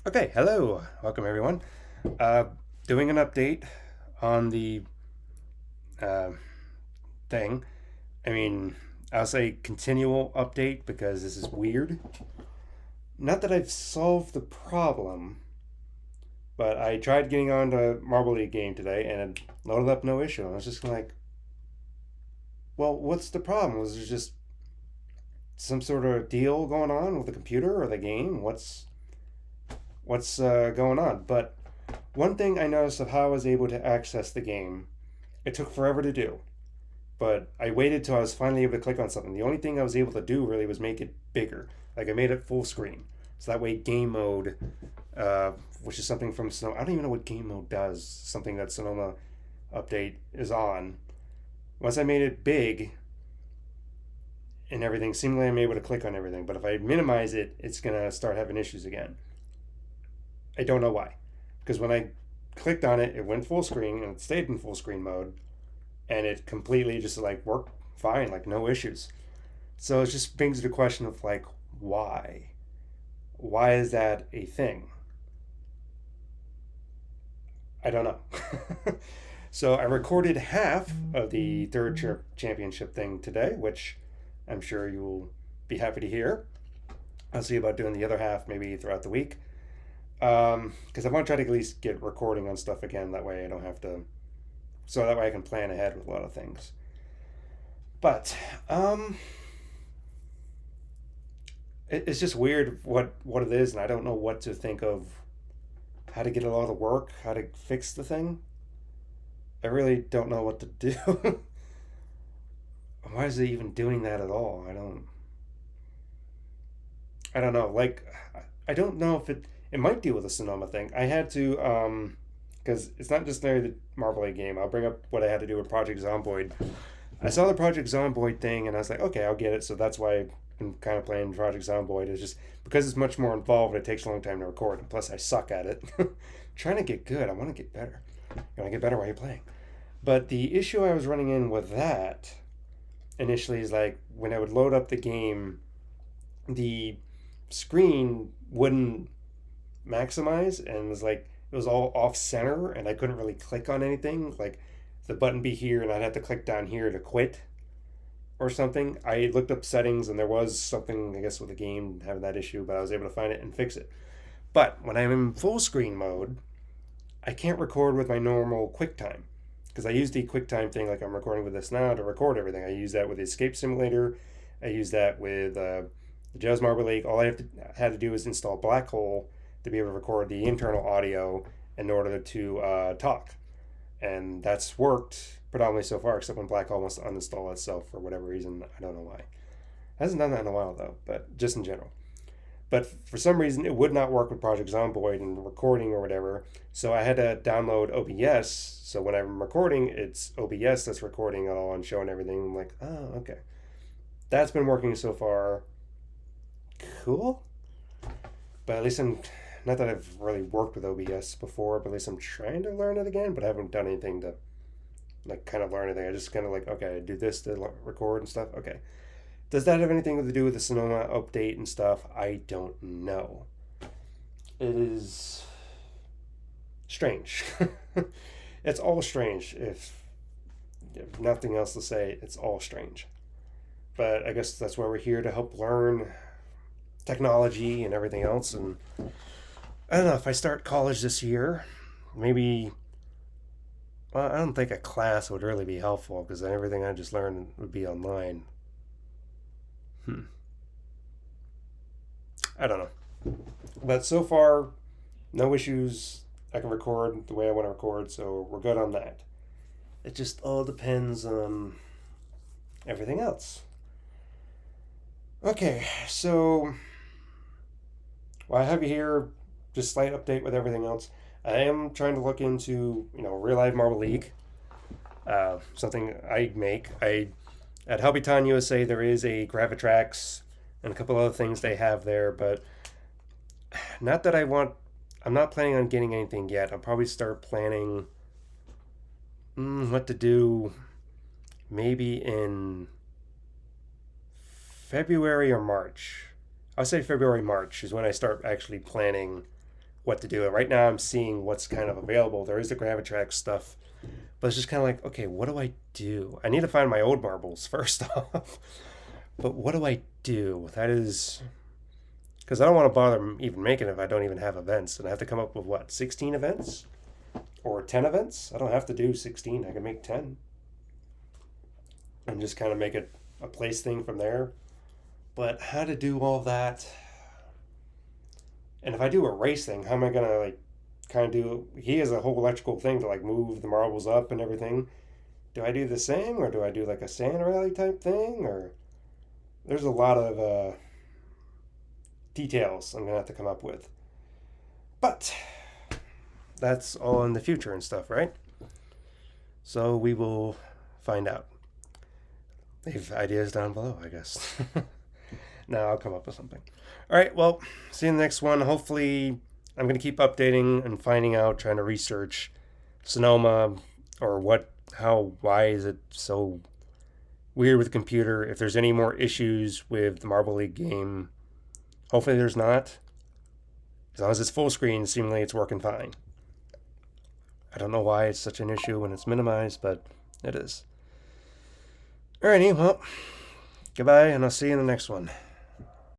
Okay, hello. Welcome everyone. Uh, Doing an update on the uh, thing. I mean, I'll say continual update because this is weird. Not that I've solved the problem, but I tried getting on to Marble League game today and it loaded up no issue. I was just like, well, what's the problem? Was there just some sort of deal going on with the computer or the game? What's going on? But one thing I noticed of how I was able to access the game, it took forever to do. But I waited till I was finally able to click on something. The only thing I was able to do really was make it bigger. Like I made it full screen. So that way game mode, uh, which is something from Sonoma, I don't even know what game mode does, something that Sonoma update is on. Once I made it big and everything, seemingly I'm able to click on everything. But if I minimize it, it's going to start having issues again. I don't know why. Because when I clicked on it, it went full screen and it stayed in full screen mode and it completely just like worked fine, like no issues. So it just brings the question of like, why? Why is that a thing? I don't know. So I recorded half of the third championship thing today, which I'm sure you'll be happy to hear. I'll see about doing the other half maybe throughout the week. Because I want to try to at least get recording on stuff again. That way I don't have to. So that way I can plan ahead with a lot of things. But it's just weird what it is, and I don't know what to think of how to get it all to work, how to fix the thing. I really don't know what to do. Why is it even doing that at all? I don't know. Like I don't know if it might deal with the Sonoma thing. I had to because it's not just there the Marble A game. I'll bring up what I had to do with Project Zomboid. I saw the Project Zomboid thing and I was like, okay, I'll get it. So that's why I've been kind of playing Project Zomboid. It's just because it's much more involved. It takes a long time to record, and plus I suck at it. Trying to get good. I want to get better. You want to get better while you're playing. But the issue I was running in with that initially is like when I would load up the game, the screen wouldn't maximize and it was like it was all off center and I couldn't really click on anything. Like the button be here and I'd have to click down here to quit or something. I looked up settings and there was something, I guess, with the game having that issue, but I was able to find it and fix it. But when I'm in full screen mode, I can't record with my normal QuickTime because I use the QuickTime thing like I'm recording with this now to record everything. I use that with the Escape Simulator. I use that with the Jazz Marble League. All had to do is install Black Hole to be able to record the internal audio in order to talk, and that's worked predominantly so far. Except when Black Hole wants to uninstall itself for whatever reason, I don't know why. It hasn't done that in a while though, but just in general. But for some reason, it would not work with Project Zomboid and recording or whatever. So I had to download OBS. So when I'm recording, it's OBS that's recording it all and showing everything. I'm like, oh, okay. That's been working so far. Cool. But at least I'm, not that I've really worked with OBS before, but at least I'm trying to learn it again. But I haven't done anything to like kind of learn anything. I just kind of like, okay, I do this to record and stuff. Okay. Does that have anything to do with the Sonoma update and stuff? I don't know. It is strange. It's all strange. If nothing else to say, it's all strange. But I guess that's why we're here to help learn technology and everything else. And I don't know if I start college this year, maybe. Well, I don't think a class would really be helpful because everything I just learned would be online. Hmm. I don't know. But so far, no issues. I can record the way I want to record, so we're good on that. It just all depends on everything else. Okay, so while I have you here, just slight update with everything else. I am trying to look into real life Marble League, something I make. I at Hobbyton USA there is a Gravitrax and a couple other things they have there, but not that I want. I'm not planning on getting anything yet. I'll probably start planning what to do maybe in February or March. I'll say February, March is when I start actually planning what to do. Right now, I'm seeing what's kind of available. There is the Gravitrax stuff, but it's just kind of like, okay, what do I do? I need to find my old marbles first off. But what do I do? That is because I don't want to bother even making it if I don't even have events, and I have to come up with what, 16 events or 10 events? I don't have to do 16. I can make 10 and just kind of make it a place thing from there. But how to do all that? And if I do a race thing, how am I gonna like kind of do? He has a whole electrical thing to like move the marbles up and everything. Do I do the same, or do I do like a sand rally type thing? Or there's a lot of details I'm gonna have to come up with. But that's all in the future and stuff, right? So we will find out. Leave ideas down below, I guess. No, I'll come up with something. All right, well, see you in the next one. Hopefully, I'm going to keep updating and finding out, trying to research Sonoma or why is it so weird with the computer. If there's any more issues with the Marble League game, hopefully there's not. As long as it's full screen, seemingly it's working fine. I don't know why it's such an issue when it's minimized, but it is. Alrighty, well, goodbye, and I'll see you in the next one.